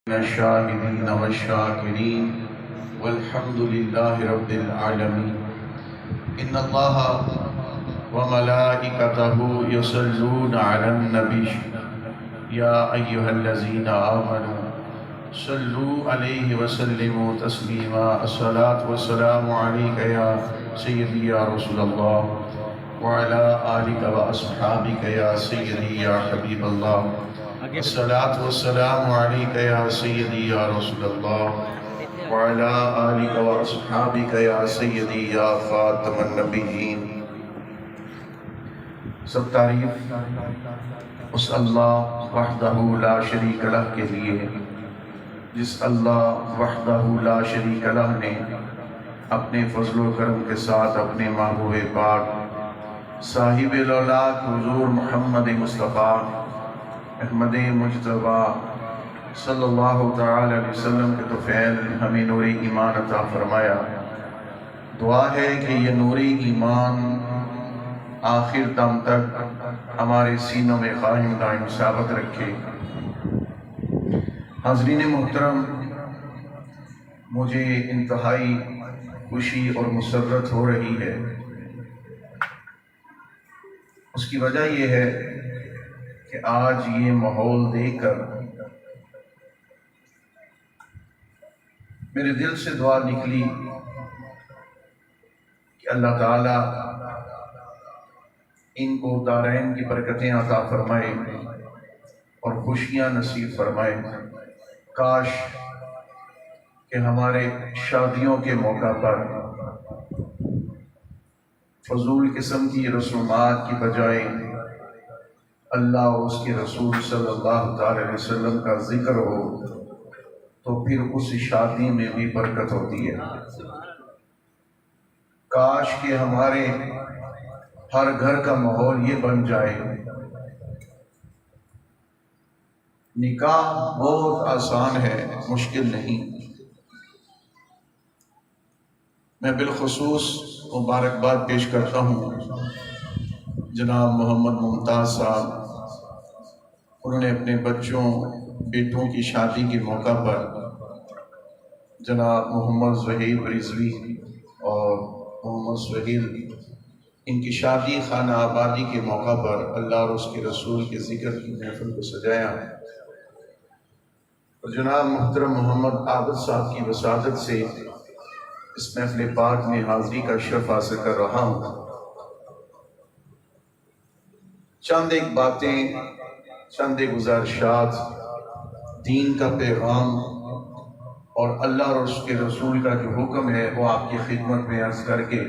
الشاهدين والشاكرين والحمد لله رب العالمين. إن الله وملائكته يصلون على النبي يا أيها الذين آمنوا صلوا عليه وسلموا تسليما. الصلاة والسلام عليك يا سيدي يا رسول الله وعلى آلك وأصحابك يا سيدي يا حبيب الله. الصلاة والسلام عليك يا سيدي يا رسول الله وعلى آلك وأصحابك يا سيدي يا خاتم النبيين. سب تعریف اس اللہ وحدہ لا شریک لہ کے لیے جس اللہ وحدہ لا شریک لہ نے اپنے فضل و کرم کے ساتھ اپنے محبوب پاک صاحب الاولاق حضور محمد مصطفیٰ احمد مجتبیٰ صلی اللہ تعالی علیہ وسلم کے طفیل ہمیں نور ایمان عطا فرمایا. دعا ہے کہ یہ نور ایمان آخر دم تک ہمارے سینوں میں قائم دائم ثابت رکھے. حاضرین محترم، مجھے انتہائی خوشی اور مسرت ہو رہی ہے. اس کی وجہ یہ ہے کہ آج یہ ماحول دیکھ کر میرے دل سے دعا نکلی کہ اللہ تعالیٰ ان کو دارین کی برکتیں عطا فرمائے اور خوشیاں نصیب فرمائے. کاش کہ ہمارے شادیوں کے موقع پر فضول قسم کی رسومات کی بجائے اللہ اور اس کے رسول صلی اللہ تعالی علیہ وسلم کا ذکر ہو تو پھر اس شادی میں بھی برکت ہوتی ہے. کاش کہ ہمارے ہر گھر کا ماحول یہ بن جائے. نکاح بہت آسان ہے، مشکل نہیں. میں بالخصوص مبارکباد پیش کرتا ہوں جناب محمد ممتاز صاحب. انہوں نے اپنے بچوں بیٹوں کی شادی کے موقع پر جناب محمد زہیر رضوی اور محمد سہیل ان کی شادی خانہ آبادی کے موقع پر اللہ اور اس کے رسول کے ذکر کی محفل کو سجایا. اور جناب محترم محمد عابد صاحب کی وسادت سے اس محفل پاک میں حاضری کا شرف حاصل کر رہا ہوں. چند ایک باتیں، چند ایک گزارشات، دین کا پیغام اور اللہ اور اس کے رسول کا جو حکم ہے وہ آپ کی خدمت میں عرض کر کے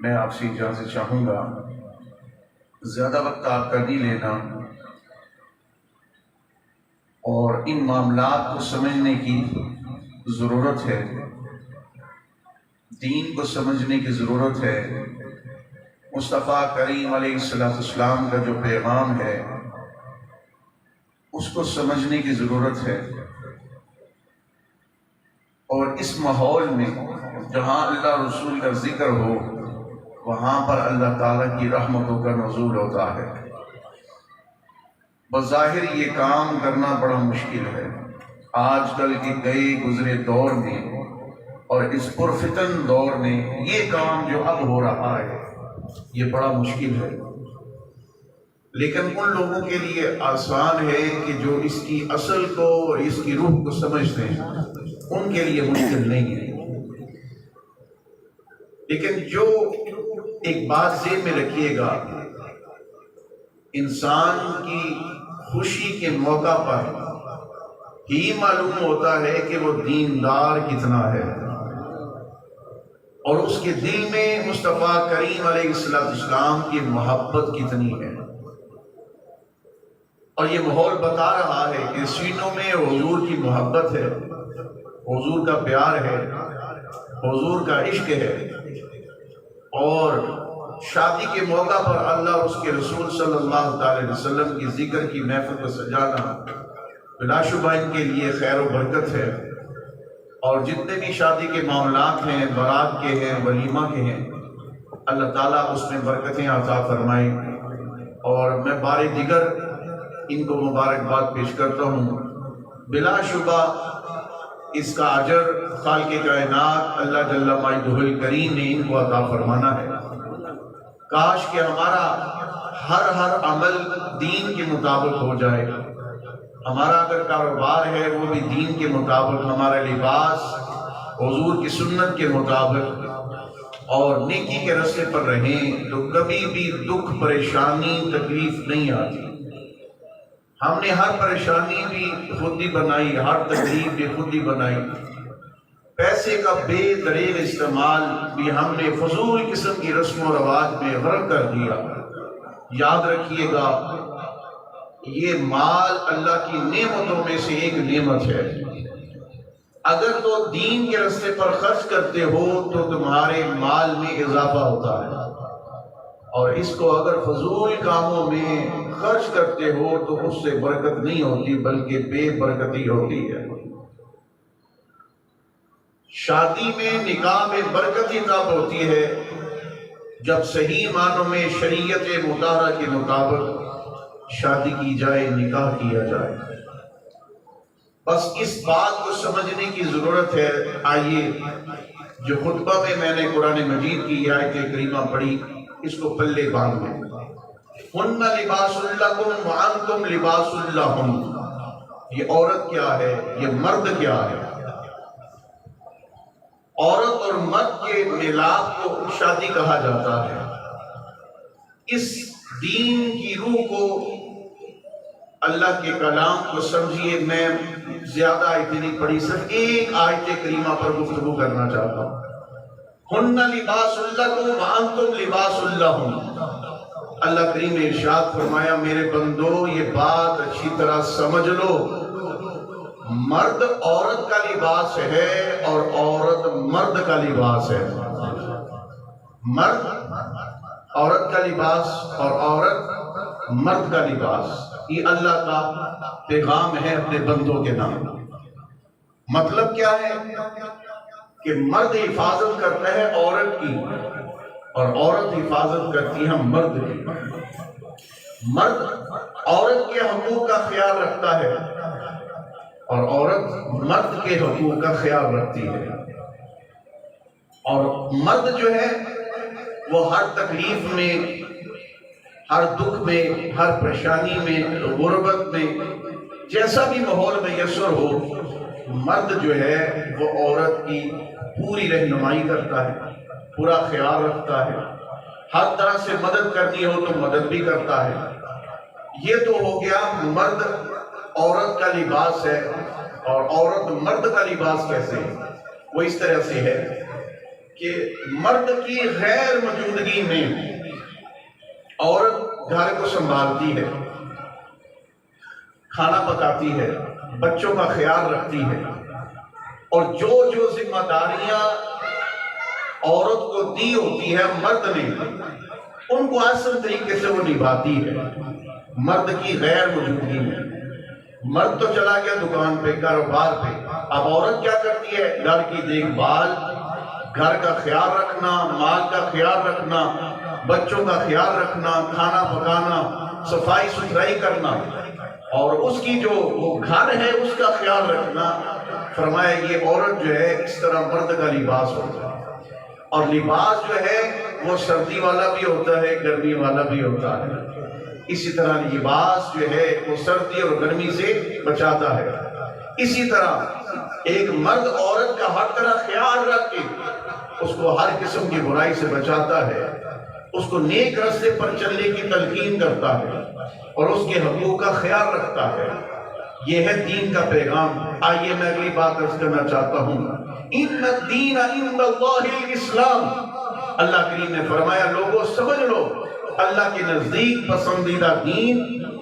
میں آپ سے اجازت چاہوں گا. زیادہ وقت آپ کا نہیں لینا اور ان معاملات کو سمجھنے کی ضرورت ہے، دین کو سمجھنے کی ضرورت ہے. مصطفیٰ کریم علیہ السلام کا جو پیغام ہے اس کو سمجھنے کی ضرورت ہے. اور اس ماحول میں جہاں اللہ رسول کا ذکر ہو وہاں پر اللہ تعالیٰ کی رحمتوں کا نزول ہوتا ہے. بظاہر یہ کام کرنا بڑا مشکل ہے. آج کل کے گئے گزرے دور میں اور اس پرفتن دور میں یہ کام جو اب ہو رہا ہے یہ بڑا مشکل ہے. لیکن ان لوگوں کے لیے آسان ہے کہ جو اس کی اصل کو اور اس کی روح کو سمجھتے ہیں، ان کے لیے مشکل نہیں ہے. لیکن جو ایک بات ذہن میں رکھیے گا، انسان کی خوشی کے موقع پر ہی معلوم ہوتا ہے کہ وہ دیندار کتنا ہے اور اس کے دل میں مصطفیٰ کریم علیہ السلام کی محبت کتنی ہے. اور یہ ماحول بتا رہا ہے کہ سینوں میں حضور کی محبت ہے، حضور کا پیار ہے، حضور کا عشق ہے. اور شادی کے موقع پر اللہ اور اس کے رسول صلی اللہ تعالی علیہ وسلم کی ذکر کی محفل کو سجانا بلا شبہ ان کے لیے خیر و برکت ہے. اور جتنے بھی شادی کے معاملات ہیں، بارات کے ہیں، ولیمہ کے ہیں، اللہ تعالیٰ اس میں برکتیں عطا فرمائے. اور میں بار دیگر ان کو مبارکباد پیش کرتا ہوں. بلا شبہ اس کا اجر خالق کائنات اللہ جل مجدہ الکریم نے ان کو عطا فرمانا ہے۔ کاش کہ ہمارا ہر عمل دین کے مطابق ہو جائے، ہمارا اگر کاروبار ہے وہ بھی دین کے مطابق، ہمارا لباس حضور کی سنت کے مطابق اور نیکی کے راستے پر رہیں تو کبھی بھی دکھ پریشانی تکلیف نہیں آتی۔ ہم نے ہر پریشانی بھی خود ہی بنائی، ہر تکلیف بھی خود ہی بنائی، پیسے کا بے دریغ استعمال بھی ہم نے فضول قسم کی رسم و رواج میں غرق کر دیا۔ یاد رکھیے گا یہ مال اللہ کی نعمتوں میں سے ایک نعمت ہے، اگر تو دین کے راستے پر خرچ کرتے ہو تو تمہارے مال میں اضافہ ہوتا ہے، اور اس کو اگر فضول کاموں میں خرچ کرتے ہو تو اس سے برکت نہیں ہوتی بلکہ بے برکتی ہوتی ہے۔ شادی میں نکاح میں برکت ہی تب ہوتی ہے جب صحیح معنوں میں شریعت مطہرہ کے مطابق شادی کی جائے، نکاح کیا جائے۔ بس اس بات کو سمجھنے کی ضرورت ہے۔ آئیے جو خطبہ میں نے قرآن مجید کی آیت کریمہ پڑھی اس کو پلے باندھ لیں۔ ہن لباس لکم وانتم لباس لہم، یہ عورت کیا ہے، یہ مرد کیا ہے؟ عورت اور مرد کے ملاپ کو شادی کہا جاتا ہے۔ اس دین کی روح کو، اللہ کے کلام کو سمجھیے۔ میں زیادہ آیت نہیں پڑھی، صرف ایک آیت کریمہ پر گفتگو کرنا چاہتا ہوں۔ ہن لباس لکم وانتم لباس لہم، اللہ کریم نے ارشاد فرمایا میرے بندو یہ بات اچھی طرح سمجھ لو، مرد عورت کا لباس ہے اور عورت مرد کا لباس ہے۔ مرد عورت کا لباس اور عورت مرد کا لباس، یہ اللہ کا پیغام ہے اپنے بندوں کے نام۔ مطلب کیا ہے کہ مرد حفاظت کرتا ہے عورت کی اور عورت حفاظت کرتی ہے مرد کی۔ مرد عورت کے حقوق کا خیال رکھتا ہے اور عورت مرد کے حقوق کا خیال رکھتی ہے۔ اور مرد جو ہے وہ ہر تکلیف میں، ہر دکھ میں، ہر پریشانی میں، غربت میں، جیسا بھی ماحول میسر ہو، مرد جو ہے وہ عورت کی پوری رہنمائی کرتا ہے، پورا خیال رکھتا ہے، ہر طرح سے مدد کرنی ہو تو مدد بھی کرتا ہے۔ یہ تو ہو گیا مرد عورت کا لباس ہے، اور عورت مرد کا لباس کیسے ہے؟ وہ اس طرح سے ہے کہ مرد کی غیر موجودگی میں عورت گھر کو سنبھالتی ہے، کھانا پکاتی ہے، بچوں کا خیال رکھتی ہے، اور جو ذمہ داریاں عورت کو دی ہوتی ہے مرد نے، ان کو اصل طریقے سے وہ نبھاتی ہے مرد کی غیر موجودگی میں۔ مرد تو چلا گیا دکان پہ، کاروبار پہ، اب عورت کیا کرتی ہے؟ گھر کی دیکھ بھال، گھر کا خیال رکھنا، مال کا خیال رکھنا، بچوں کا خیال رکھنا، کھانا پکانا، صفائی ستھرائی کرنا، اور اس کی جو وہ گھر ہے اس کا خیال رکھنا۔ فرمایا یہ عورت جو ہے اس طرح مرد کا لباس ہوتا ہے، اور لباس جو ہے وہ سردی والا بھی ہوتا ہے، گرمی والا بھی ہوتا ہے۔ اسی طرح لباس جو ہے وہ سردی اور گرمی سے بچاتا ہے۔ اسی طرح ایک مرد عورت کا ہر طرح خیال رکھ کے اس کو ہر قسم کی برائی سے بچاتا ہے، اس کو نیک راستے پر چلنے کی تلقین کرتا ہے، اور اس کے حقوق کا خیال رکھتا ہے۔ یہ ہے دین کا پیغام۔ آئیے میں اگلی بات عرض کرنا چاہتا ہوں۔ ان الدین عند اللہ الاسلام، اللہ کریم نے فرمایا لوگوں سمجھ لو اللہ کے نزدیک پسندیدہ دین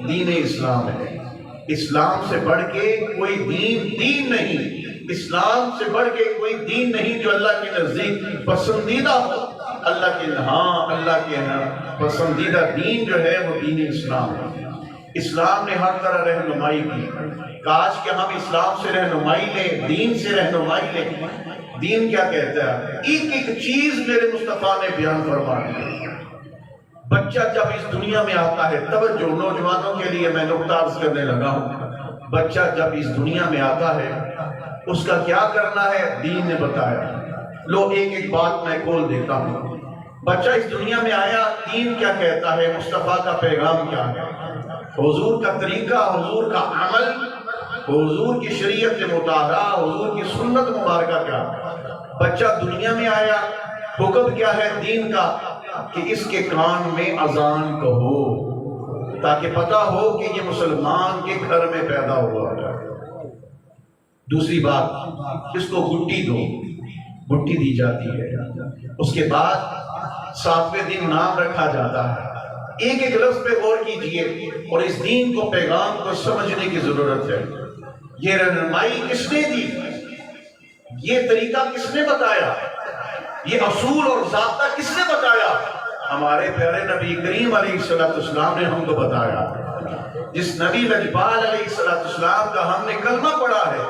دین اسلام ہے۔ اسلام سے بڑھ کے کوئی دین نہیں، اسلام سے بڑھ کے کوئی دین نہیں جو اللہ کے نزدیک پسندیدہ ہو۔ اللہ کے ہاں پسندیدہ دین جو ہے وہ دین اسلام ہے۔ اسلام نے ہر طرح رہنمائی کی، کاش کہ ہم اسلام سے رہنمائی لیں، دین سے رہنمائی لیں۔ دین کیا کہتا ہے؟ ایک ایک چیز میرے مصطفیٰ نے بیان فرما دی۔ بچہ جب اس دنیا میں آتا ہے، توجہ نوجوانوں کے لیے میں نقطہ عرض کرنے لگا ہوں، بچہ جب اس دنیا میں آتا ہے اس کا کیا کرنا ہے دین نے بتایا. لو ایک ایک بات میں کھول دیتا ہوں. بچہ اس دنیا میں آیا، دین کیا کہتا ہے، مصطفیٰ کا پیغام کیا ہے، حضور کا طریقہ، حضور کا عمل، حضور کی شریعت مطہرہ، حضور کی سنت مبارکہ کیا ہے. بچہ دنیا میں آیا، حکم کیا ہے دین کا کہ اس کے کان میں اذان کہو تاکہ پتہ ہو کہ یہ مسلمان کے گھر میں پیدا ہوا ہے. دوسری بات، اس کو گٹی دو، گٹی دی جاتی ہے. اس کے بعد 7ویں دن نام رکھا جاتا ہے. ایک ایک لفظ پہ غور کیجئے اور اس دین کو، پیغام کو سمجھنے کی ضرورت ہے. یہ رہنمائی کس نے دی، یہ طریقہ کس نے بتایا، یہ اصول اور ضابطہ کس نے بتایا؟ ہمارے پیارے نبی کریم علیہ السلام نے ہم کو بتایا. جس نبی لجپال علیہ السلام کا ہم نے کلمہ پڑھا ہے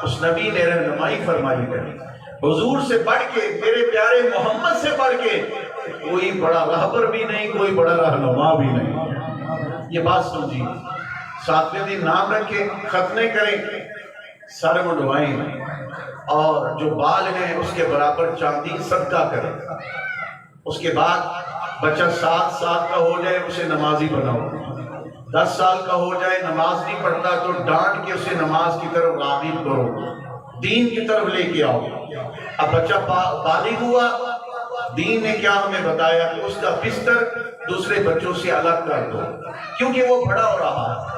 اس نبی نے رہنمائی فرمائی ہے. حضور سے بڑھ کے، میرے پیارے محمد سے بڑھ کے کوئی بڑا رہبر بھی نہیں، کوئی بڑا رہنما بھی نہیں. یہ بات سمجھیے. 7ویں دن نام رکھے، ختنے کریں، سر منڈوائیں اور جو بال ہیں اس کے برابر چاندی صدقہ کریں. اس کے بعد بچہ 7 سال کا ہو جائے اسے نمازی بناؤ. 10 سال کا ہو جائے نماز نہیں پڑھتا تو ڈانٹ کے اسے نماز کی طرف راغب کرو، دین کی طرف لے کے آؤ. اب بچہ بالغ ہوا، دین نے کیا ہمیں بتایا کہ اس کا بستر دوسرے بچوں سے الگ کر دو، کیونکہ وہ بڑا ہو رہا ہے،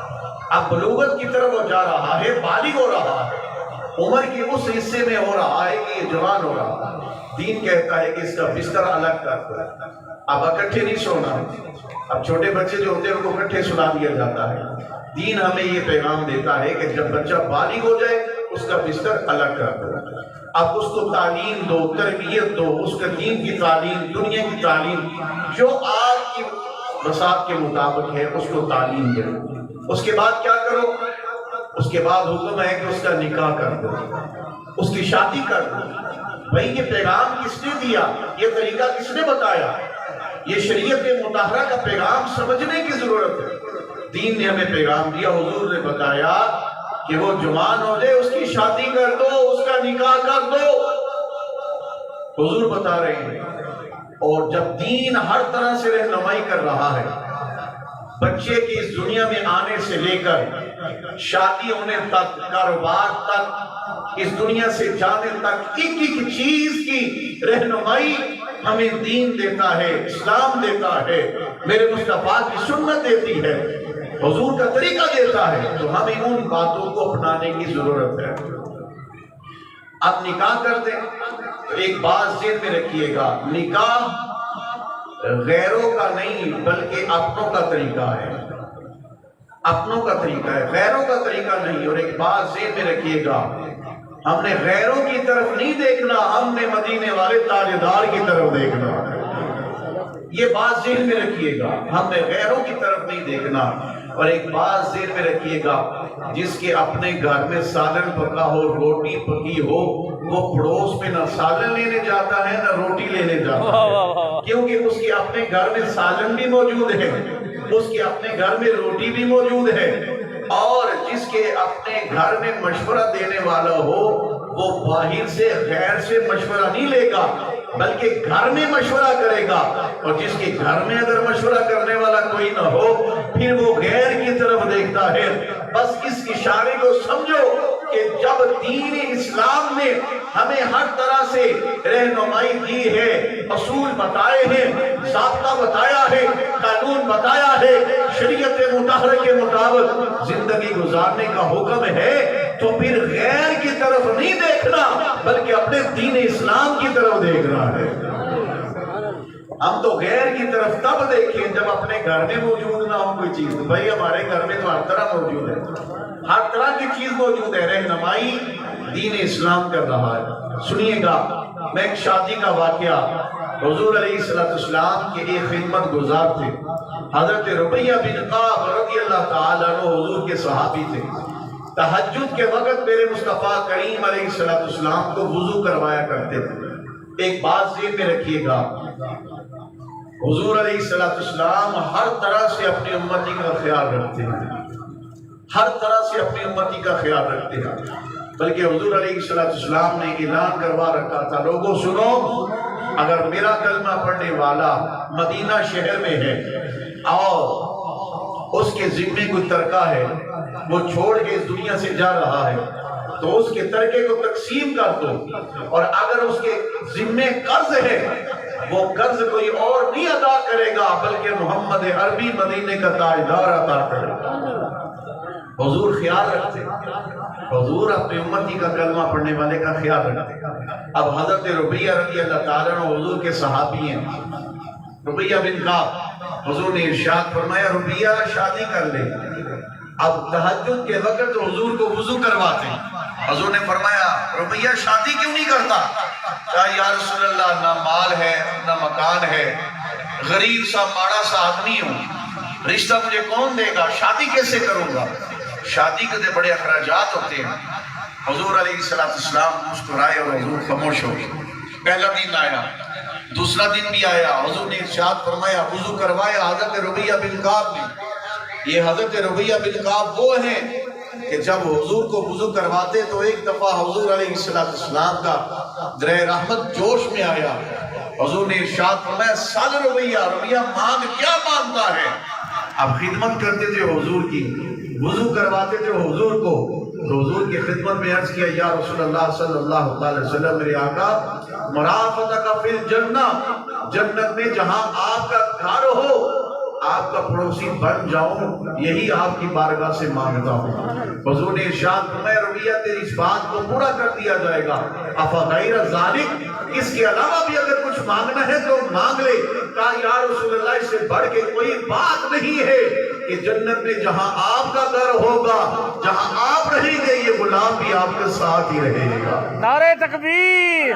اب بلوغت کی طرف وہ جا رہا ہے، بالغ ہو رہا ہے، عمر کی اس حصے میں ہو رہا ہے کہ یہ جوان ہو رہا ہے. دین کہتا ہے کہ اس کا بستر الگ کر دو. اب اکٹھے نہیں سونا. اب چھوٹے بچے جو ہوتے ہیں ان کو اکٹھے سلا دیا جاتا ہے. دین ہمیں یہ پیغام دیتا ہے کہ جب بچہ بالغ ہو جائے اس کا بستر الگ کر دو. اب اس کو تعلیم دو، تربیت دو، اس کا دین کی تعلیم، دنیا کی تعلیم، جو آپ کی بساط کے مطابق ہے اس کو تعلیم دو. اس کے بعد کیا کرو؟ اس کے بعد حکم ہے کہ اس کا نکاح کر دو، اس کی شادی کر دو. بھئی یہ پیغام کس نے دیا، یہ طریقہ کس نے بتایا؟ یہ شریعت مطہرہ کا پیغام سمجھنے کی ضرورت ہے. دین نے ہمیں پیغام دیا، حضور نے بتایا کہ وہ جوان ہو جائے اس کی شادی کر دو، اس کا نکاح کر دو. حضور بتا رہے ہیں. اور جب دین ہر طرح سے رہنمائی کر رہا ہے، بچے کی اس دنیا میں آنے سے لے کر شادی ہونے تک، کاروبار تک، اس دنیا سے جانے تک، ایک ایک چیز کی رہنمائی ہمیں دین دیتا ہے، اسلام دیتا ہے، میرے مصطفیٰ کی سنت دیتی ہے، حضور کا طریقہ دیتا ہے. تو ہمیں ان باتوں کو اپنانے کی ضرورت ہے. اب نکاح کر دیں تو ایک بات ذہن میں رکھیے گا، نکاح غیروں کا نہیں بلکہ اپنوں کا طریقہ ہے. اپنوں کا طریقہ ہے، غیروں کا طریقہ نہیں. اور ایک بات ذہن میں رکھیے گا، ہم نے غیروں کی طرف نہیں دیکھنا، ہم نے مدینے والے تاجدار کی طرف دیکھنا. یہ بات ذہن میں رکھیے گا، ہم نے غیروں کی طرف نہیں دیکھنا. اور ایک بات ذہن میں رکھیے گا، جس کے اپنے گھر میں سالن پکا ہو، روٹی پکی ہو، وہ پڑوس میں نہ سالن لینے جاتا ہے نہ روٹی لینے جاتا ہے، کیونکہ اس کے اپنے گھر میں سالن بھی موجود ہے، اس کے اپنے گھر میں روٹی بھی موجود ہے. اور جس کے اپنے گھر میں مشورہ دینے والا ہو وہ باہر سے، غیر سے مشورہ نہیں لے گا بلکہ گھر میں مشورہ کرے گا. اور جس کے گھر میں اگر مشورہ کرنے والا کوئی نہ ہو پھر وہ غیر کی طرف دیکھتا ہے. بس اس اشارے کو سمجھو کہ جب دین اسلام نے ہمیں ہر طرح سے رہنمائی دی ہے، اصول بتائے ہیں، ضابطہ بتایا ہے، قانون بتایا ہے، شریعت مطہرہ کے مطابق زندگی گزارنے کا حکم ہے، تو پھر غیر کی طرف نہیں دیکھنا بلکہ اپنے دین اسلام کی طرف دیکھنا ہے. ہم تو غیر کی طرف تب دیکھیں جب اپنے گھر میں موجود نہ ہو کوئی چیز. بھائی ہمارے گھر میں تو ہر طرح موجود ہے، ہر طرح کی چیز موجود ہے. رہنمائی دین اسلام کر رہا ہے. سنیے گا، میں ایک شادی کا واقعہ، حضور علیہ السلام کے ایک خدمت گزار تھے، حضرت ربیہ بن کعب رضی اللہ تعالیٰ عنہ حضور کے صحابی تھے. تہجد کے وقت میرے مصطفیٰ کریم علیہ السلام کو وضو کروایا کرتے تھے. ایک بات ذہن میں رکھیے گا، حضور علیہ السلام ہر طرح سے اپنی امتی کا خیال رکھتے ہیں. ہر طرح سے اپنی امتی کا خیال رکھتے ہیں، بلکہ حضور علیہ السلام نے اعلان کروا رکھا تھا، لوگوں سنو، اگر میرا کلمہ پڑھنے والا مدینہ شہر میں ہے اور اس کے ذمے کوئی ترکہ ہے، وہ چھوڑ کے اس دنیا سے جا رہا ہے، تو اس کے ترکے کو تقسیم کر دو، اور اگر اس کے ذمے قرض ہے، وہ قرض کوئی اور نہیں ادا کرے گا بلکہ محمد عربی مدینے کا تاجدار ادا کرے گا۔ حضور خیال رکھتے، حضور اپنے امتی کا کلمہ پڑھنے والے کا خیال رکھتے۔ اب حضرت ربیہ رضی اللہ تعالیٰ عنہ حضور کے صحابی ہیں، ربیہ بن کعب، حضور نے ارشاد فرمایا ربیہ شادی کر لے۔ اب تہجد کے وقت حضور کو وضو کرواتے، حضور نے فرمایا ربیہ شادی کیوں نہیں کرتا؟ کہا یا رسول اللہ نہ مال ہے نہ مکان ہے، غریب سا ماڑا سا آدمی ہوں، رشتہ مجھے کون دے گا، شادی کیسے کروں گا؟ شادی کے دے بڑے اخراجات ہوتے ہیں۔ حضور علیہ السلام مسکرائے اور حضور خاموش ہو گئے۔ پہلا دن آیا، دوسرا دن بھی آیا، حضور نے ارشاد فرمایا وضو کروایا حضرت ربیہ بن کعب نے۔ یہ حضرت ربیہ بن کعب وہ ہیں کہ جب حضور کو وضو کرواتے تو ایک دفعہ حضور علیہ السلام کا درہ رحمت جوش میں آیا، حضور نے ارشاد فرمایا سال ربیہ، ربیہ مانگ، کیا مانگتا ہے؟ اب خدمت کرتے تھے حضور کی، وضو کرواتے تھے حضور کو، تو حضور کی خدمت میں عرض کیا یا رسول اللہ صلی اللہ علیہ وسلم، میرے آقا مرافقتک فی الجنہ، جنت میں جہاں آپ کا گھر ہو، آپ کا پڑوسی بن جاؤں، یہی آپ کی بارگاہ سے مانگتا ہوں۔ حضور نے ارشاد فرمایا ربیہ تیری اس بات کو پورا کر دیا جائے گا، افغیر ذالک، اس کے علاوہ بھی اگر کچھ مانگنا ہے تو مانگ لے۔ کہا یا رسول اللہ اس سے بڑھ کے کوئی بات نہیں ہے کہ جنت میں جہاں آپ کا گھر ہوگا، جہاں آپ رہیں گے، یہ غلام بھی آپ کے ساتھ ہی رہے گا۔ نعرہ تکبیر،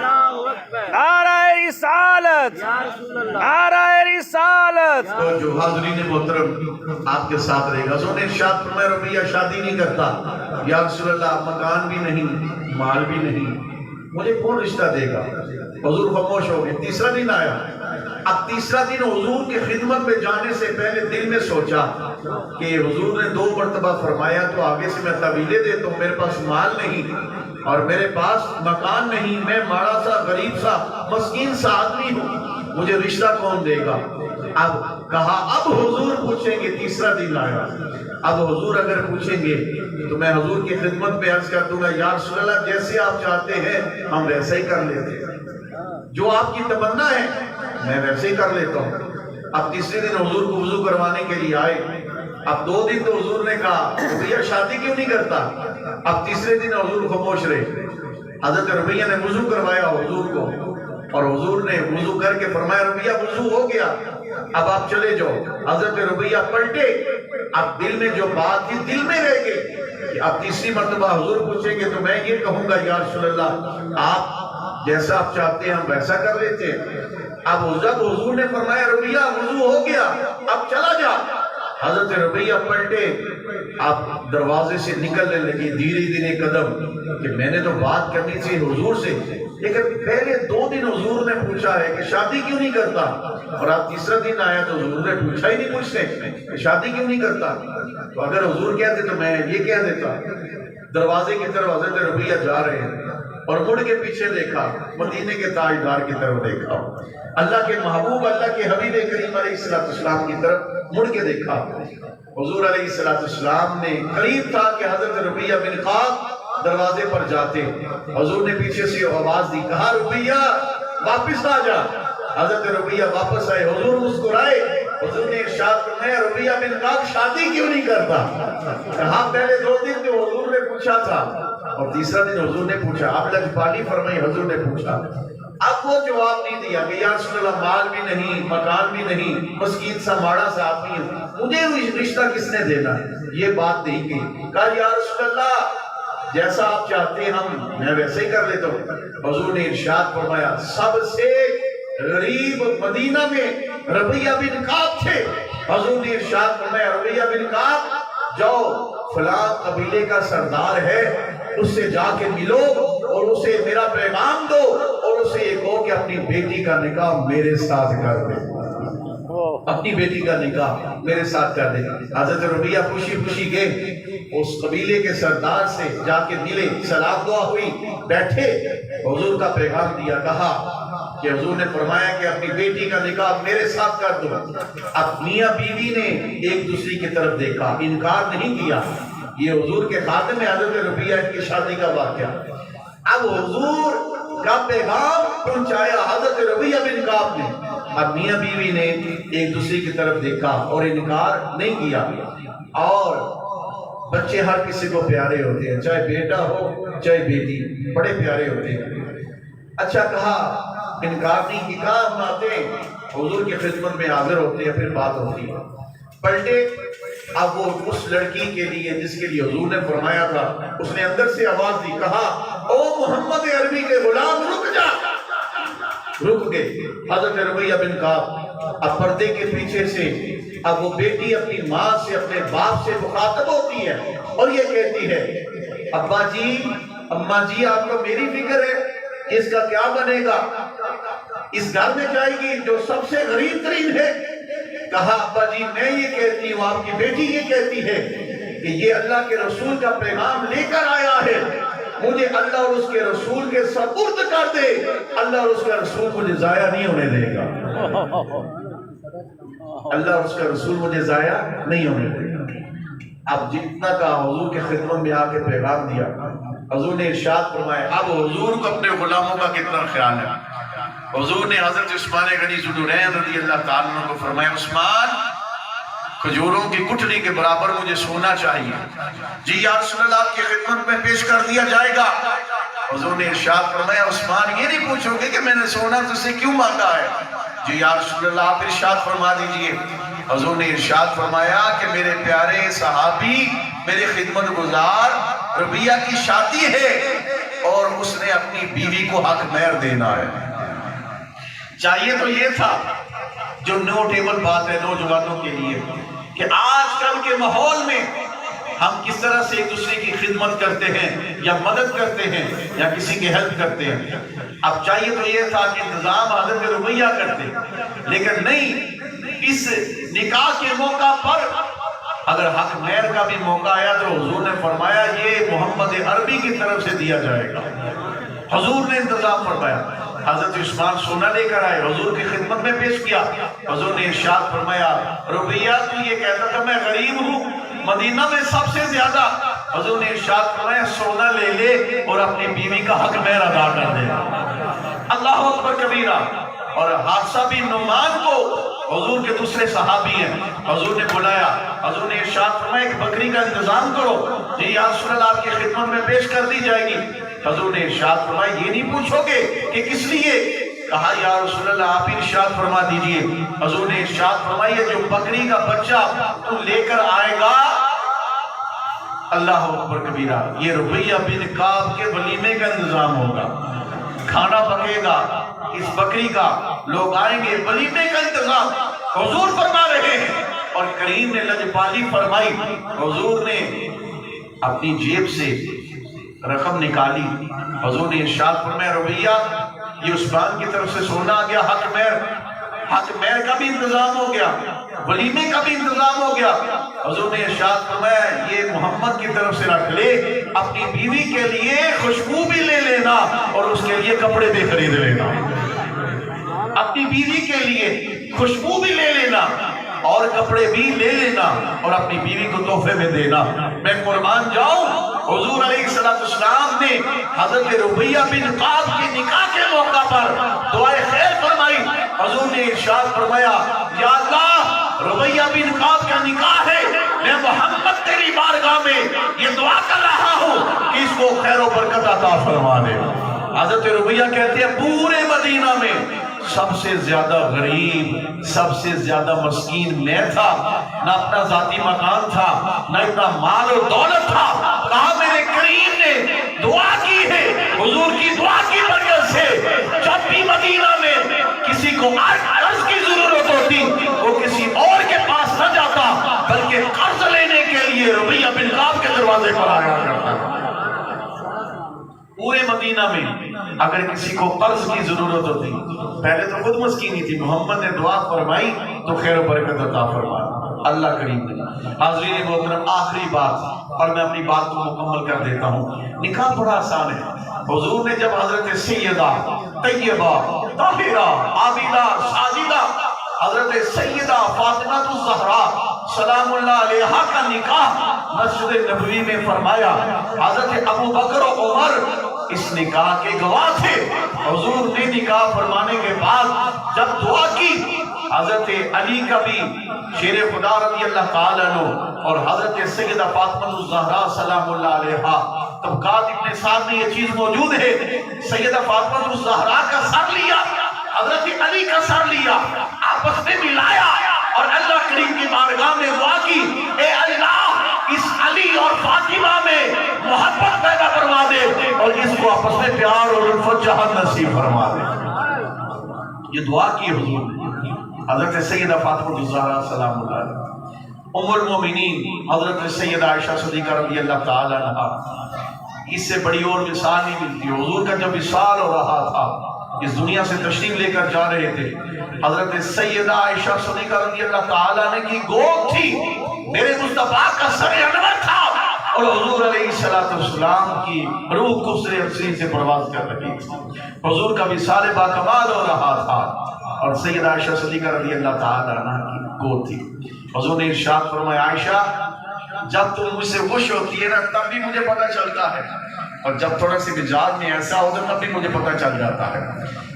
نعرہ رسالت، نعرہ رسالت۔ تو جو حاضرین محترم آپ کے ساتھ رہے گا۔ حضور نے ارشاد فرمایا ربیہ شادی نہیں کرتا، یا رسول اللہ مکان بھی نہیں، مال بھی نہیں، مجھے کون رشتہ دے گا؟ حضور خاموش ہو گئے۔ تیسرا دن آیا، اب تیسرا دن حضور کی خدمت میں جانے سے پہلے دل میں سوچا کہ حضور نے 2 مرتبہ فرمایا تو آگے سے میں طویلے دیتا ہوں، میرے پاس مال نہیں اور میرے پاس مکان نہیں، میں ماڑا سا غریب سا مسکین سا آدمی ہوں، مجھے رشتہ کون دے گا؟ اب کہا اب حضور پوچھیں گے، تیسرا دن آیا، اب حضور اگر پوچھیں گے تو میں حضور کی خدمت پہ عرض کر دوں گا یا رسول اللہ جیسے آپ چاہتے ہیں ہم ویسے ہی کر لیتے ہیں، جو آپ کی تمنا ہے میں ویسے ہی کر لیتا ہوں۔ اب تیسرے دن حضور کو وضو کروانے کے لیے آئے، اب 2 دن تو حضور نے کہا ربیہ شادی کیوں نہیں کرتا؟ اب تیسرے دن حضور خاموش رہے۔ حضرت ربیہ نے وضو کروایا حضور کو، اور حضور نے وضو کر کے فرمایا ربیہ وضو ہو گیا، اب آپ چلے جاؤ۔ حضرت ربیہ پلٹے، اب دل میں جو بات تھی دل میں رہ گئی۔ اب تیسری مرتبہ حضور پوچھیں گے تو میں یہ کہوں گا یا رسول اللہ آپ جیسا آپ چاہتے ہیں ہم ویسا کر لیتے ہیں۔ اب جب حضور نے فرمایا ربیہ وضو ہو گیا اب چلا جا، حضرت ربیہ پلٹے، آپ دروازے سے نکلنے لگی دھیرے دھیرے قدم کہ میں نے تو بات کرنی تھی حضور سے، لیکن پہلے 2 دن حضور نے پوچھا ہے کہ شادی کیوں نہیں کرتا، اور آپ تیسرا دن آیا تو حضور نے پوچھا ہی نہیں مجھ سے کہ شادی کیوں نہیں کرتا۔ تو اگر حضور کہتے تو میں یہ کہہ دیتا۔ دروازے کی طرف حضرت ربیہ جا رہے ہیں اور مڑ کے پیچھے دیکھا، مدینے کے تاجدار کی طرف دیکھا، اللہ کے محبوب اللہ کے حبیب کریم علیہ السلام کی طرف مڑ کے دیکھا۔ حضور علیہ السلام نے قریب تھا کہ حضرت ربیہ بن کعب دروازے پر جاتے، حضور نے پیچھے سے آواز دی، کہا ربیہ واپس آ جا۔ حضرت ربیہ واپس آئے، حضور مسکرائے، حضور نے ارشاد فرمایا ربیہ بن کعب شادی کیوں نہیں کرتا؟ کہا پہلے 2 دن جو حضور نے پوچھا تھا اور تیسرا دن حضور نے پوچھا، اب لجپالی فرمائی حضور نے پوچھا، اب وہ جواب نہیں دیا کہ یا رسول اللہ مال بھی نہیں مکان بھی نہیں، مسکین سا ماڑا سا آدمی ہوں، مجھے رشتہ کس نے دینا، یہ بات نہیں کی۔ کہا یا رسول اللہ جیسا آپ چاہتے ہیں ہم میں ویسے ہی کر لیتا ہوں۔ حضور نے ارشاد فرمایا سب سے غریب مدینہ میں ربیہ بن کعب تھے، حضور نے ارشاد فرمایا ربیہ بن کعب جاؤ فلاں قبیلے کا سردار ہے اس سے جا کے ملو اور اسے میرا پیغام دو اور اسے یہ کہو کہ اپنی بیٹی کا نکاح میرے ساتھ کر دے، اپنی بیٹی کا نکاح میرے ساتھ کر دے۔ حضرت ربیہ خوشی خوشی گئے، اس قبیلے کے سردار سے جا کے ملے، سلام دعا ہوئی، بیٹھے، حضور کا پیغام دیا، کہا کہ حضور نے فرمایا کہ اپنی بیٹی کا نکاح میرے ساتھ کر دو۔ اب میاں بیوی نے ایک دوسری کی طرف دیکھا، انکار نہیں کیا۔ یہ حضور کے خادم حضرت ربیہ کی شادی کا واقعہ۔ اب حضور کا پیغام پہنچایا حضرت ربیہ بن کعب نے۔ اب میاں بیوی نے ایک دوسری کی طرف دیکھا اور انکار نہیں کیا۔ اور بچے ہر کسی کو پیارے ہوتے ہیں، چاہے بیٹا ہو چاہے بیٹی، بڑے پیارے ہوتے ہیں۔ اچھا کہا، انکار نہیں کی، کہا ہم آتے ہیں حضور کی خدمت میں حاضر ہوتے ہیں، پھر بات ہوتی ہے۔ پلٹے، اب وہ اس لڑکی کے لیے جس کے لیے حضور نے فرمایا تھا، اس نے اندر سے آواز دی، کہا او محمد عربی کے غلام رک جا۔ رک گئے حضرت ربیہ بن کعب۔ اب پردے کے پیچھے سے اب وہ بیٹی اپنی ماں سے، اپنے باپ سے مخاطب ہوتی ہے اور یہ کہتی ہے، ابا جی، اماں جی، آپ کو میری فکر ہے، اس کا کیا بنے گا؟ اس گھر میں جائے گی جو سب سے غریب ترین ہے۔ کہا ابا جی میں یہ کہتی ہوں، آپ کی بیٹی یہ کہتی ہے کہ یہ اللہ کے رسول کا پیغام لے کر آیا ہے، مجھے اللہ اور اس کے رسول کے سپرد کر دے، اللہ اور اس کا رسول مجھے ضائع نہیں ہونے دے گا، اللہ اور اس کا رسول مجھے ضائع نہیں ہونے دے گا۔ اب جتنا کا حضور کے خدمت میں آ کے پیغام دیا، حضور نے ارشاد فرمایا، اب حضور کو اپنے غلاموں کا کتنا خیال ہے۔ حضور نے حضرت عثمان غنی ذوالنورین رضی اللہ تعالیٰ عنہ کو فرمایا، عثمان، کھجوروں کی گٹھلی کے برابر مجھے سونا چاہیے۔ جی یا رسول اللہ، آپ کی خدمت میں پیش کر دیا جائے گا۔ حضور نے ارشاد فرمایا، عثمان یہ نہیں پوچھو گے کہ میں نے سونا تجھ سے کیوں مانگا ہے۔ جی یا رسول اللہ، آپ ارشاد فرما دیجئے۔ حضور نے ارشاد فرمایا کہ میرے پیارے صحابی، میرے خدمت گزار ربیہ کی شادی ہے اور اس نے اپنی بیوی کو حق مہر دینا ہے۔ چاہیے تو یہ تھا جو نوٹیبل بات ہے نوجوانوں کے لیے کہ آج کل کے ماحول میں ہم کس طرح سے ایک دوسرے کی خدمت کرتے ہیں یا مدد کرتے ہیں یا کسی کی ہیلپ کرتے ہیں۔ اب چاہیے تو یہ تھا کہ انتظام حضرت ربیہ کرتے، لیکن نہیں، اس نکاح کے موقع پر اگر حق مہر کا بھی موقع آیا تو حضور نے فرمایا یہ محمد عربی کی طرف سے دیا جائے گا۔ حضور نے انتظام فرمایا۔ حضرت عثمان سونا لے کر آئے، حضور کی خدمت میں پیش کیا۔ حضور نے ارشاد فرمایا، ربیہ تو یہ کہتا تھا میں غریب ہوں، مدینہ میں سب سے زیادہ۔ حضور نے ارشاد فرمایا سونا لے لے اور اپنی بیوی کا حق مہر ادا کر دے۔ اللہ اکبر کبیرہ۔ اور حادثہ بن نعمان کو حضور کے دوسرے صحابی ہیں، حضور نے بلایا، حضور نے ارشاد فرمایا کہ بکری کا انتظام کرو۔ جی یا رسول اللہ، آپ کی خدمت میں پیش کر دی جائے گی۔ حضور نے ارشاد فرمایا یہ نہیں پوچھو گے کہ کس لیے؟ کہا یا رسول اللہ آپ ارشاد فرما دیجئے۔ حضور نے ارشاد فرمایا جو بکری کا بچہ تو لے کر آئے گا، اللہ اکبر کبیرہ، یہ ربیہ بن کعب کے ولیمے کا انتظام ہوگا، کھانا پکے گا اس بکری کا، لوگ آئیں گے، ولیمے کا انتظام حضور فرما رہے ہیں۔ اور کریم نے لجپالی فرمائی، حضور نے اپنی جیب سے رقم نکالی، حضور نے ارشاد فرمایا ربیہ یہ عثمان کی طرف سے سونا آ گیا، حق مہر کا بھی انتظام ہو گیا، ولیمے کا بھی انتظام ہو گیا۔ حضور نے ارشاد فرمایا یہ محمد کی طرف سے رکھ لے، اپنی بیوی کے لیے خوشبو بھی لے لینا اور اس کے لیے کپڑے بھی خرید لینا، اپنی بیوی کے لیے خوشبو بھی لے لینا اور کپڑے بھی لے لینا اور اپنی بیوی کو تحفے میں دینا۔ میں قربان جاؤں، حضور علیہ السلام نے حضرت ربیہ بن کعب کے نکاح کے موقع پر دعائے خیر فرمائی۔ حضور نے ارشاد فرمایا یا اللہ ربیہ بن کعب کا نکاح ہے، میں محمد تیری بارگاہ میں یہ دعا کر رہا ہوں کہ اس کو خیر و برکت عطا فرما دے۔ حضرت ربیہ کہتے ہیں پورے مدینہ میں سب سے زیادہ غریب، سب سے زیادہ مسکین میں تھا، نہ اپنا ذاتی مکان تھا، نہ اتنا مال و دولت تھا۔ کہا میرے کریم نے دعا کی ہے، حضور کی دعا کی وجہ سے جب بھی مدینہ میں کسی کو قرض کی ضرورت ہوتی وہ کسی اور کے پاس نہ جاتا بلکہ قرض لینے کے لیے ربیہ بن کعب کے دروازے پر آیا کرتا تھا۔ پورے مدینہ میں اگر کسی کو قرض کی ضرورت ہوتی، پہلے تو خود مسکینی تھی، محمد نے دعا فرمائی تو خیر و برکت عطا فرمائی۔ اللہ کریم نے۔ حاضرین محترم، آخری بات اور میں اپنی بات کو مکمل کر دیتا ہوں۔ نکاح بڑا آسان ہے۔ حضور نے جب حضرت سیدہ طیبہ طاہرہ عابدہ ساجدہ حضرت سیدہ فاطمہ الزہرا سلام اللہ علیہا کا نکاح مسجد نبوی میں فرمایا، حضرت ابو بکر و عمر اس نکاح کے گواہ تھے۔ حضور نے نکاح فرمانے کے بعد جب دعا کی، حضرت علی کا بھی شیر خدا رضی اللہ تعالیٰ عنہ اور حضرت سیدہ فاطمہ الزہرا سلام اللہ علیہا، طبقات ابن سعد میں یہ چیز موجود ہے، سیدہ فاطمہ الزہرا کا سر لیا، حضرت علی کا سر لیا، آپس میں ملایا اور اللہ کریم کی بارگاہ میں دعا کی، اے اللہ اس علی اور فاطمہ میں محبت پیدا فرما دے اور اس کو آپس میں پیار اور الفت جہاد نصیب فرما دے۔ یہ دعا کی حضور نے۔ حضرت سیدہ فاطمہ الزہرا سلام اللہ علیہا، ام المومنین حضرت سیدہ عائشہ صدیقہ رضی اللہ تعالی عنہا، اس سے بڑی اور مثال نہیں ملتی۔ حضور کا جب وصال ہو رہا تھا، اس دنیا سے تشریف لے کر جا رہے تھے، حضرت سیدہ عائشہ صدیقہ رضی اللہ تعالی عنہ کی گود تھی، میرے مصطفیٰ کا سر انور تھا اور حضور علیہ السلام کی روح قدس عظیم سے پرواز کر رہی تھی۔ حضور کا وصال باکمال ہو رہا تھا اور سیدہ عائشہ صدیقہ رضی اللہ تعالی عنہ کی گود تھی۔ حضور نے ارشاد فرمایا، عائشہ جب تم مجھ سے خوش ہوتی ہے نا تب بھی مجھے پتہ چلتا ہے، اور جب تھوڑا سی مزاج میں ایسا ہوتا ہے تب بھی مجھے پتہ چل جاتا ہے۔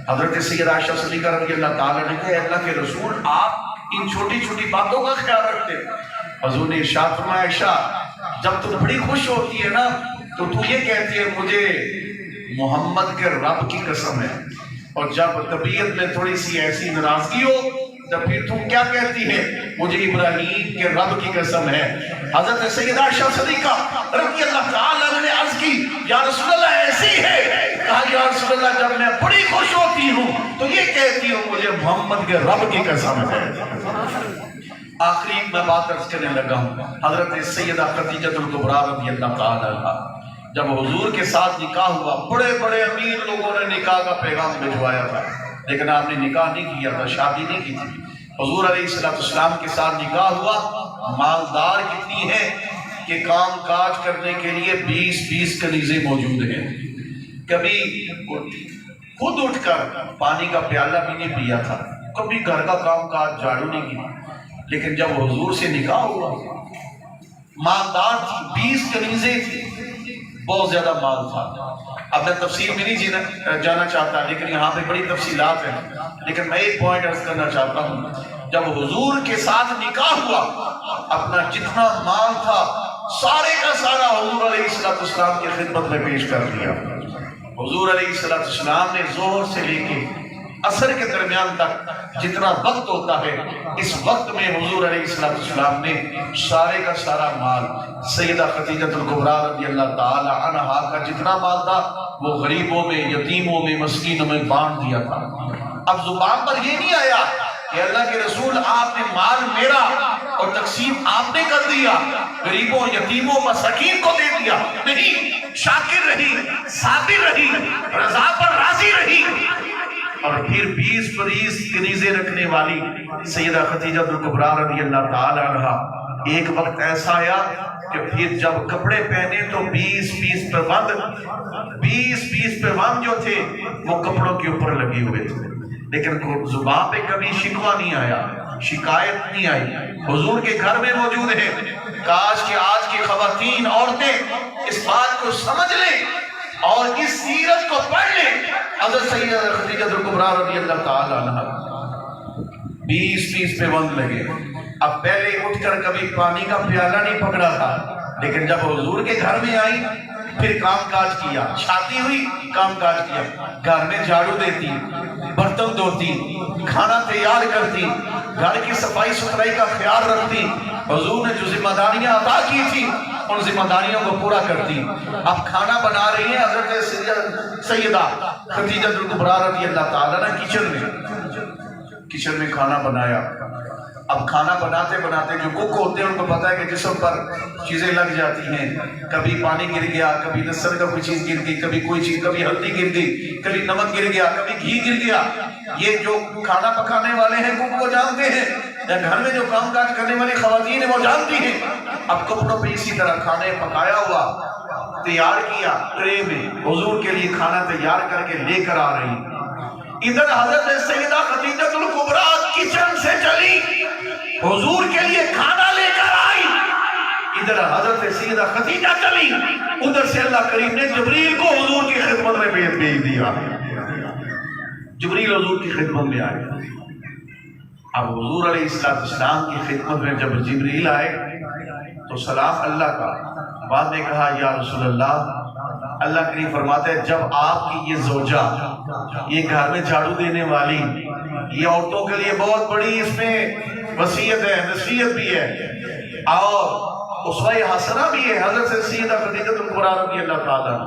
حضرت سیدہ عائشہ صدیقہ رضی اللہ تعالیٰ نے کہا، اللہ کے رسول آپ ان چھوٹی چھوٹی باتوں کا خیال رکھتے ہیں۔ حضور نے ارشاد فرمایا، عائشہ جب تم بڑی خوش ہوتی ہے نا تو تو یہ کہتی ہے مجھے محمد کے رب کی قسم ہے، اور جب طبیعت میں تھوڑی سی ایسی ناراضگی ہو تو پھر تم کیا کہتی ہے، مجھے ابراہیم کے رب کی قسم ہے۔ حضرت سیدہ عائشہ صدیقہ رضی اللہ تعالیٰ عنہ نے عرض کی، یا رسول اللہ ایسی ہے؟ کہا یا رسول اللہ جب میں بڑی خوش ہوتی ہوں تو یہ کہتی ہوں مجھے محمد کے رب کی قسم ہے۔ آخری میں بات عرض کرنے لگا ہوں، حضرت سیدہ خدیجہ الکبریٰ رضی اللہ تعالیٰ عنہ، جب حضور کے ساتھ نکاح ہوا، بڑے بڑے امیر لوگوں نے نکاح کا پیغام بھجوایا تھا، لیکن آپ نے نکاح نہیں کیا تھا، شادی نہیں کی تھی۔ حضور علیہ السلام کے ساتھ نکاح ہوا، مالدار کتنی ہے کہ کام کاج کرنے کے لیے 20 کنیزیں موجود ہیں۔ کبھی خود اٹھ کر پانی کا پیالہ بھی نہیں پیا تھا، کبھی گھر کا کام کاج جھاڑو نہیں کیا، لیکن جب حضور سے نکاح ہوا، مالدار تھی، 20 کنیزیں تھی، بہت زیادہ مال تھا۔ اب میں تفصیل میں نہیں جانا چاہتا، لیکن یہاں پہ بڑی تفصیلات ہیں، لیکن میں ایک پوائنٹ عرض کرنا چاہتا ہوں، جب حضور کے ساتھ نکاح ہوا، اپنا جتنا مال تھا سارے کا سارا حضور علیہ السلام کی خدمت میں پیش کر دیا۔ حضور علیہ السلام نے ظہر سے لے کے عصر کے درمیان تک جتنا وقت ہوتا ہے، اس وقت میں حضور علیہ السلام نے سارے کا سارا مال سیدہ خدیجہ الکبریٰ رضی اللہ تعالی عنہا کا جتنا مال تھا وہ غریبوں میں، یتیموں میں، مسکینوں میں بانٹ دیا تھا۔ اب زبان پر یہ نہیں آیا کہ اللہ کے رسول آپ نے مال میرا اور تقسیم آپ نے کر دیا، غریبوں، یتیموں، مساکین کو دے دیا، نہیں، شاکر رہی، صابر رہی، رضا پر راضی رہی۔ اور پھر 20 کنیزیں رکھنے والی سیدہ خدیجہ الکبریٰ رضی اللہ تعالی عنہا، ایک وقت ایسا آیا کہ پھر جب کپڑے پہنے تو 20 پہ بند جو تھے وہ کپڑوں کے اوپر لگے ہوئے تھے، لیکن زبان پہ کبھی شکوہ نہیں آیا، شکایت نہیں آئی۔ حضور کے گھر میں موجود ہے، کاش کہ آج کی خواتین، عورتیں اس بات کو سمجھ لیں اور اس سیرت کو پڑھ لیں۔ حضرت سیدہ خدیجہ الکبریٰ رضی اللہ تعالی عنہا 20 پہ بند لگے۔ اب پہلے اٹھ کر کبھی پانی کا پیالہ نہیں پکڑا تھا، لیکن جب حضور کے گھر میں آئی پھر کام کاج کیا، شادی ہوئی کام کاج کیا، گھر میں جھاڑو دیتی، برتن دھوتی، کھانا تیار کرتی، گھر کی صفائی ستھرائی کا خیال رکھتی۔ حضور نے جو ذمہ داریاں عطا کی تھی ان ذمہ داریوں کو پورا کرتی۔ اب کھانا بنا رہی ہیں حضرت سیدہ خدیجہ الکبریٰ رضی اللہ تعالیٰ نے کچن میں کھانا بنایا۔ اب کھانا بناتے بناتے جو کوک ہوتے ہیں ان کو پتا ہے کہ جسم پر چیزیں لگ جاتی ہیں، کبھی پانی گر گیا، کبھی لہسن کا کوئی چیز گر گئی، کبھی کوئی چیز، کبھی ہلدی گر گئی، کبھی نمک گر گیا، کبھی گھی گر گیا۔ یہ جو کھانا پکانے والے ہیں کوک وہ جانتے ہیں یا گھر میں جو کام کاج کرنے والی خواتین ہیں وہ جانتی ہیں، اب کپڑوں پہ اسی طرح کھانے پکایا ہوا تیار کیا، ٹرے میں حضور کے لیے کھانا تیار کر کے لے کر آ رہی۔ ادھر حضرت سیدہ خدیجہ الکبریٰ کچن سے چلی، حضور کے لیے کھانا لے کر آئی۔ ادھر حضرت سیدہ خدیجہ چلی، ادھر سے اللہ کریم نے جبریل کو حضور کی خدمت میں بھیج دیا۔ جبریل حضور کی خدمت میں آئے۔ اب حضور علیہ السلام کی خدمت میں جب جبریل آئے تو سلام اللہ کا، بعد میں کہا یا رسول اللہ، اللہ کریم فرماتے ہیں جب آپ کی یہ زوجہ، یہ گھر میں جھاڑو دینے والی، یہ عورتوں کے لیے بہت بڑی اس میں وصیت ہے، نصیحت بھی ہے اور اسوہ حسنہ بھی ہے، حضرت سیدہ خدیجہ الکبریٰ رضی اللہ تعالیٰ،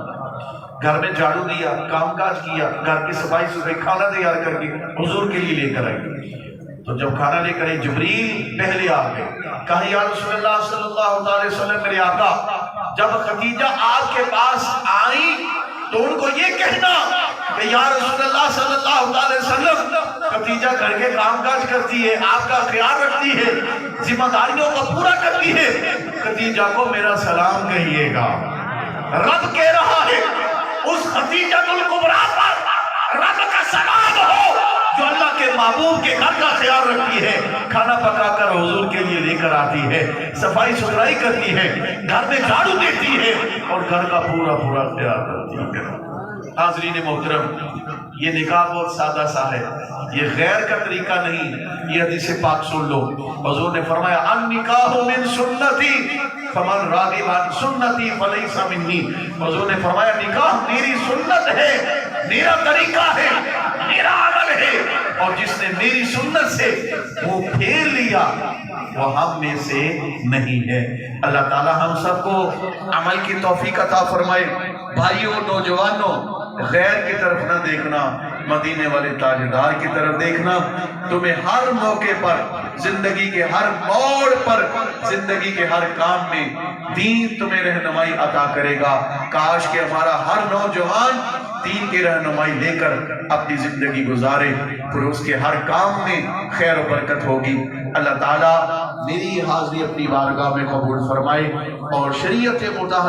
گھر میں جھاڑو دیا، کام کاج کیا، گھر کی صفائی ستھرائی، کھانا تیار کر کے حضور کے لیے لے کر آئی۔ تو جب کھانا لے کر آئی جبریل پہلے آ گئے، کہا یا رسول اللہ صلی اللہ علیہ وسلم، میرے آقا جب خدیجہ آپ کے پاس آئی تو ان کو یہ کہنا کہ یا رسول اللہ صلی اللہ علیہ وسلم، خدیجہ گھر کے کام کاج کرتی ہے، آپ کا خیال رکھتی ہے، ذمہ داریوں کو پورا کرتی ہے، خدیجہ کو میرا سلام کہیے گا۔ رب کہہ رہا ہے اس خدیجہ الکبریٰ پر رب کا سلام ہو جو اللہ کے محبوب کے گھر کا خیال رکھتی ہے، کھانا پکا کر حضور کے لیے لے کر آتی ہے، صفائی ستھرائی کرتی ہے، گھر میں جھاڑو دیتی ہے اور گھر کا پورا خیال کرتی ہے۔ حاضرین محترم، یہ نکاح بہت سادہ سا ہے، یہ غیر کا طریقہ نہیں۔ یہ حدیث پاک سن لو، حضور نے فرمایا النکاح من سنتی فمن راغب عن سنتی فلیس منی۔ حضور نے فرمایا نکاح میری سنت ہے، میرا طریقہ ہے، میرا عمل ہے، اور جس نے میری سنت سے وہ پھیر لیا وہ ہم میں سے نہیں ہے۔ اللہ تعالی ہم سب کو عمل کی توفیق عطا فرمائے۔ بھائیوں، نوجوانوں، غیر کی طرف نہ دیکھنا، مدینے والے تاجدار کی طرف دیکھنا۔ تمہیں ہر موقع پر، زندگی کے ہر موڑ پر، زندگی کے ہر کام میں دین تمہیں رہنمائی عطا کرے گا۔ کاش کہ ہمارا ہر نوجوان دین کی رہنمائی لے کر اپنی زندگی گزارے، پھر اس کے ہر کام میں خیر و برکت ہوگی۔ اللہ تعالیٰ میری حاضری اپنی بارگاہ میں قبول فرمائے اور شریعت مطہرہ